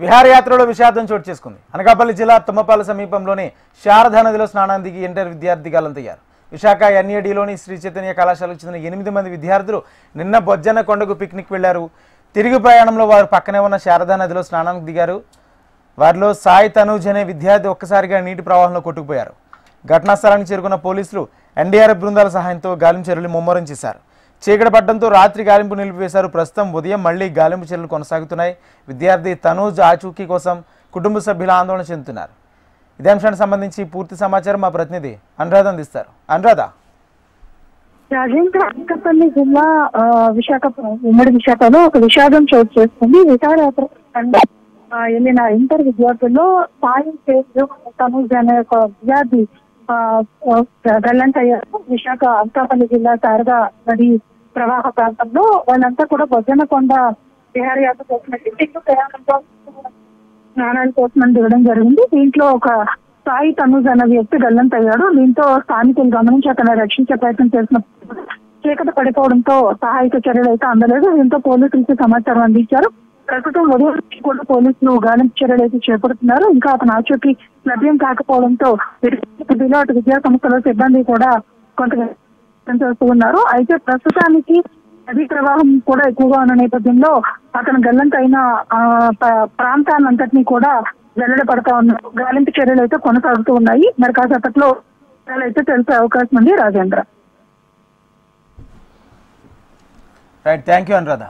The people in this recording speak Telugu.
విహారయాత్రలో విషాదం చోటు చేసుకుంది. అనకాపల్లి జిల్లా తుమ్మపాల సమీపంలోని శారదా నదిలో స్నానానికి ఇంటర్ విద్యార్థి గల్లంతయ్యారు. విశాఖ ఎన్ఏడిలోని శ్రీ చైతన్య కళాశాలకు చెందిన 8 మంది విద్యార్థులు నిన్న బొజ్జన్న కొండకు పిక్నిక్ వెళ్లారు. తిరిగి ప్రయాణంలో వారు పక్కనే ఉన్న శారదా నదిలో స్నానానికి దిగారు. వారిలో సాయి తనూజ్ అనే విద్యార్థి ఒక్కసారిగా నీటి ప్రవాహంలో కొట్టుకుపోయారు. ఘటనా స్థలానికి చేరుకున్న పోలీసులు ఎన్డీఆర్ఎఫ్ బృందాల సహాయంతో గాలింపు చర్యలు ముమ్మరం చేశారు. చీకటి పడడంతో రాత్రి గాలింపు నిలిపివేశారు. ప్రస్తుతం ఉదయం మళ్లీ గాలింపు చర్యలు కొనసాగుతున్నాయి. విద్యార్థి తనూజ్ ఆచూకీ కోసం కుటుంబ సభ్యులు ఆందోళన చెందుతున్నారు. ఇదే అంశానికి సంబంధించి పూర్తి సమాచారం మా ప్రతినిధి అనురాధ అందిస్తారు. అనురాధ. రాజేంద్ర అనకాపల్లి జిల్లా ఉమ్మడి విశాఖలో ఒక విషాదం చోటు చేసుకుంది. విహారయాత్ర వెళ్ళిన ఇంటర్ విద్యార్థుల్లో సాయి తనూజ్ అనే ఒక విద్యార్థి గల్లంతయ్యారు. విశాఖ అనకాపల్లి జిల్లా శారదా నది ప్రవాహ ప్రాంతంలో వాళ్ళంతా కూడా బొజ్జన్నకొండ విహారయాత్ర కోసం ప్రయాణంతో స్నానాల కోసం దిగడం జరిగింది. దీంట్లో ఒక సాయి తనూజ్ అనే వ్యక్తి గల్లంతయ్యాడు. దీంతో స్థానికులు గమనించి అతను రక్షించే ప్రయత్నం చేసిన చీకటి పడిపోవడంతో సహాయక చర్యలు అయితే అందలేదు. దీంతో పోలీసులకు సమాచారం అందించారు. ప్రస్తుతం ఉదయం కూడా పోలీసులు గాలింపు చర్యలు అయితే చేపడుతున్నారు. ఇంకా అతను ఆచూకీ లభ్యం కాకపోవడంతో అటు విద్యా సంస్థల సిబ్బంది కూడా కొంత చేస్తూ ఉన్నారు. అయితే ప్రస్తుతానికి నదీ ప్రవాహం కూడా ఎక్కువగా ఉన్న నేపథ్యంలో అతను గల్లంతైన ప్రాంతాన్నంతటినీ కూడా వెల్లడి పడతా ఉన్నారు. గాలింపు చర్యలు అయితే కొనసాగుతూ ఉన్నాయి. మరి కాసేపట్లో అయితే తెలిసే అవకాశం ఉంది. Rajendra. Right, thank you Anuradha.